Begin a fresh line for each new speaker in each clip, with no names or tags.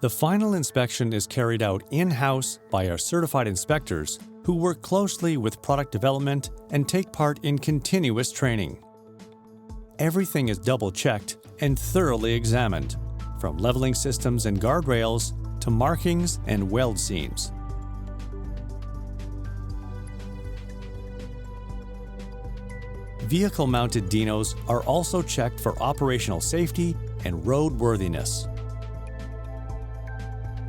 The final inspection is carried out in-house by our certified inspectors who work closely with product development and take part in continuous training. Everything is double-checked and thoroughly examined, from leveling systems and guardrails to markings and weld seams. Vehicle-mounted dynos are also checked for operational safety and roadworthiness.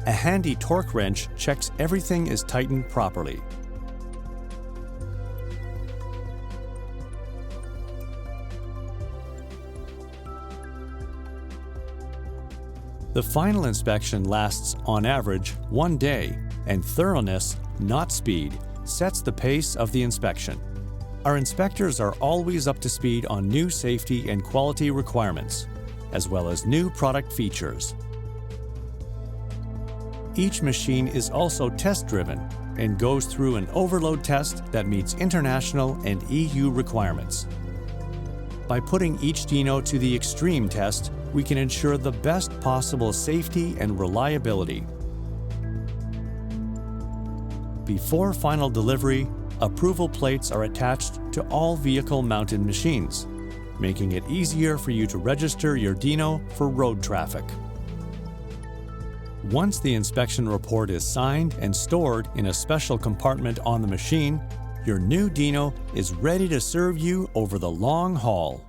A handy torque wrench checks everything is tightened properly. The final inspection lasts, on average, 1 day, and thoroughness, not speed, sets the pace of the inspection. Our inspectors are always up to speed on new safety and quality requirements, as well as new product features. Each machine is also test-driven and goes through an overload test that meets international and EU requirements. By putting each dyno to the extreme test, we can ensure the best possible safety and reliability. Before final delivery, approval plates are attached to all vehicle-mounted machines, making it easier for you to register your dyno for road traffic. Once the inspection report is signed and stored in a special compartment on the machine, your new dyno is ready to serve you over the long haul.